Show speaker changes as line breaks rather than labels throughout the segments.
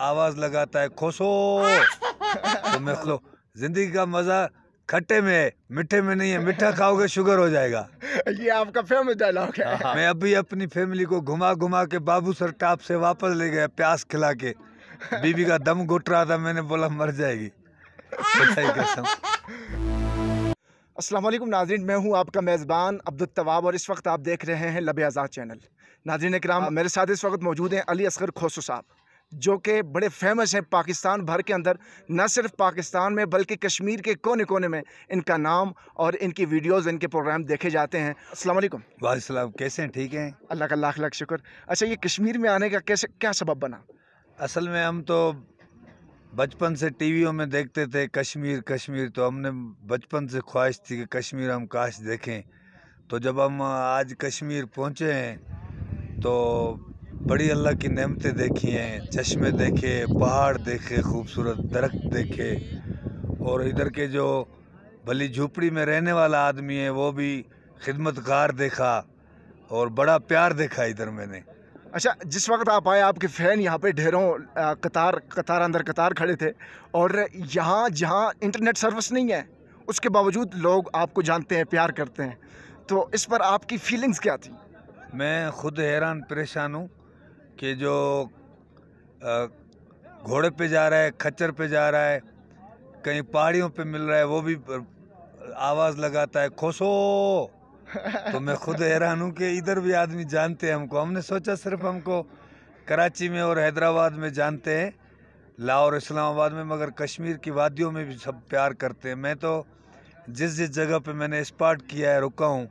आवाज लगाता है खोसो तो मैं खो। जिंदगी का मजा खट्टे में है, मीठे में नहीं है। मीठा खाओगे शुगर हो जाएगा।
ये आपका फेमस डायलॉग है।
मैं अभी अपनी फैमिली को घुमा घुमा के बाबू सर टाप से वापस ले गया प्यास खिला के। बीबी का दम घुट रहा था, मैंने बोला मर जाएगी। खुदा की कसम।
अस्सलाम वालेकुम नाज़रीन, मैं हूं आपका मेज़बान अब्दुल तवाब और इस वक्त आप देख रहे हैं लबे आज़ाद चैनल। नाज़रीन इकराम, मेरे साथ इस वक्त मौजूद हैं अली असगर खोसो साहब, जो कि बड़े फेमस हैं पाकिस्तान भर के अंदर। न सिर्फ पाकिस्तान में बल्कि कश्मीर के कोने कोने में इनका नाम और इनकी वीडियोज़, इनके प्रोग्राम देखे जाते हैं। अस्सलाम वालेकुम।
वालेकुम, कैसे हैं? ठीक हैं?
अल्लाह का लाख लाख शुक्र। अच्छा, ये कश्मीर में आने का कैसे क्या सबब बना?
असल में हम तो बचपन से टीवियों में देखते थे कश्मीर कश्मीर, तो हमने बचपन से ख्वाहिश थी कि कश्मीर हम काश देखें। तो जब हम आज कश्मीर पहुँचे हैं तो बड़ी अल्लाह की नेमतें देखी हैं। चश्मे देखे, पहाड़ देखे, खूबसूरत दरख्त देखे, और इधर के जो भली झोपड़ी में रहने वाला आदमी है वो भी खिदमतगार देखा, और बड़ा प्यार देखा इधर मैंने।
अच्छा, जिस वक्त आप आए आपके फ़ैन यहाँ पे ढेरों कतार खड़े थे, और यहाँ जहाँ इंटरनेट सर्विस नहीं है उसके बावजूद लोग आपको जानते हैं, प्यार करते हैं, तो इस पर आपकी फीलिंग्स क्या थी?
मैं खुद हैरान परेशान हूँ कि जो घोड़े पे जा रहा है, खच्चर पे जा रहा है, कहीं पहाड़ियों पे मिल रहा है, वो भी आवाज़ लगाता है खोसो। तो मैं खुद हैरान हूँ कि इधर भी आदमी जानते हैं हमको। हमने सोचा सिर्फ हमको कराची में और हैदराबाद में जानते हैं, लाहौर इस्लामाबाद में, मगर कश्मीर की वादियों में भी सब प्यार करते हैं। मैं तो जिस जिस जगह पे मैंने स्पॉट किया है, रुका हूँ,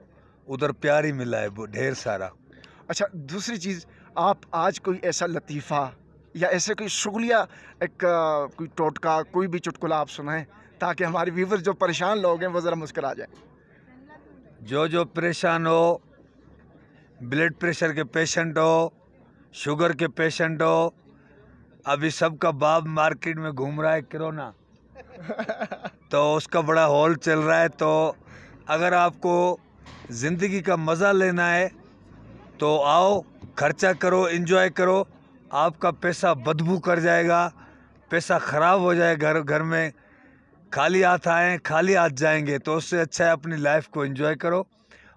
उधर प्यार ही मिला है ढेर सारा।
अच्छा, दूसरी चीज़, आप आज कोई ऐसा लतीफ़ा या ऐसे कोई शुगलिया कोई टोटका, कोई भी चुटकुला आप सुनाएं ताकि हमारे व्यूवर्स जो परेशान लोग हैं वो ज़रा मुस्कुरा जाएं।
जो परेशान हो, ब्लड प्रेशर के पेशेंट हो, शुगर के पेशेंट हो, अभी सबका बाप मार्केट में घूम रहा है कोरोना, तो उसका बड़ा हॉल चल रहा है। तो अगर आपको ज़िंदगी का मज़ा लेना है तो आओ, खर्चा करो, एंजॉय करो। आपका पैसा बदबू कर जाएगा, पैसा ख़राब हो जाएगा। घर में खाली हाथ आए, खाली हाथ जाएंगे, तो उससे अच्छा है अपनी लाइफ को एंजॉय करो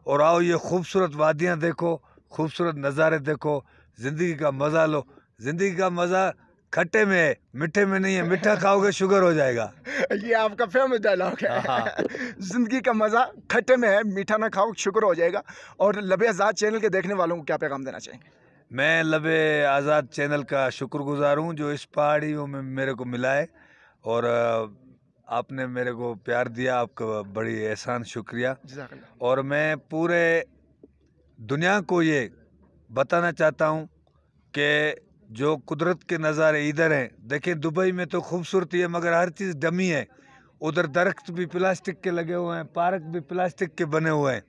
और आओ, ये खूबसूरत वादियाँ देखो, खूबसूरत नज़ारे देखो, ज़िंदगी का मज़ा लो। ज़िंदगी का मज़ा खट्टे में है, मीठे में नहीं है। मीठा खाओगे शुगर हो जाएगा।
ये आपका फेमस डायलॉग है। ज़िंदगी का मज़ा खट्टे में है, मीठा ना खाओ शुक्र हो जाएगा। और लबे आज़ाद चैनल के देखने वालों को क्या पैगाम देना चाहेंगे?
मैं लबे आज़ाद चैनल का शुक्रगुजार हूँ जो इस पहाड़ियों में मेरे को मिला है, और आपने मेरे को प्यार दिया, आपका बड़ी एहसान शुक्रिया। और मैं पूरे दुनिया को ये बताना चाहता हूँ कि जो कुदरत के नज़ारे इधर हैं, देखें दुबई में तो खूबसूरती है मगर हर चीज़ डमी है। उधर दरख्त भी प्लास्टिक के लगे हुए हैं, पार्क भी प्लास्टिक के बने हुए हैं,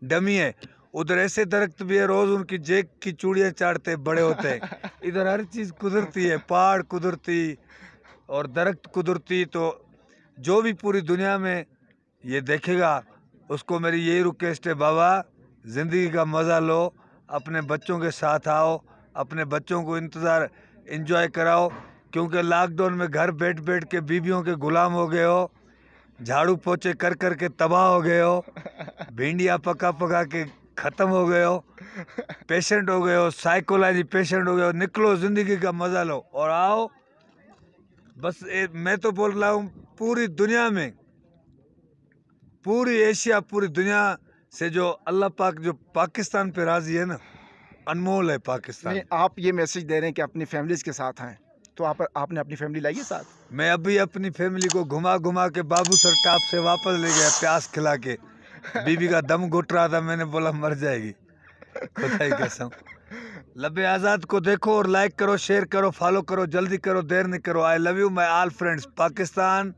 डमी है। उधर ऐसे दरख्त भी है, रोज़ उनकी जेक की चूड़ियाँ चाटते बड़े होते हैं। इधर हर चीज़ कुदरती है, पहाड़ कुदरती और दरख्त कुदरती। तो जो भी पूरी दुनिया में ये देखेगा उसको मेरी यही रिक्वेस्ट है, बाबा ज़िंदगी का मज़ा लो, अपने बच्चों के साथ आओ, अपने बच्चों को एंजॉय कराओ, क्योंकि लॉकडाउन में घर बैठ बैठ के बीवियों के गुलाम हो गए हो, झाड़ू पोछे कर कर के तबाह हो गए हो, भिंडियाँ पका पका के ख़त्म हो गए हो, पेशेंट हो गए हो, साइकोलॉजी पेशेंट हो गए हो। निकलो, ज़िंदगी का मज़ा लो और आओ। बस मैं तो बोल रहा हूँ पूरी दुनिया में, पूरी एशिया, पूरी दुनिया से जो अल्लाह पाक जो पाकिस्तान पे राज़ी है ना, अनमोल है पाकिस्तान।
नहीं, आप ये मैसेज दे रहे हैं कि अपनी फैमिलीज़ के साथ आएँ, तो आपने अपनी फैमिली लाई है साथ?
मैं अभी अपनी फैमिली को घुमा घुमा के बाबू सर टाप से वापस ले गया प्यास खिला के। बीबी का दम घुट रहा था, मैंने बोला मर जाएगी। खुदा की कसम। लबे आज़ाद को देखो और लाइक करो, शेयर करो, फॉलो करो, जल्दी करो, देर नहीं करो। I love you my all friends. Pakistan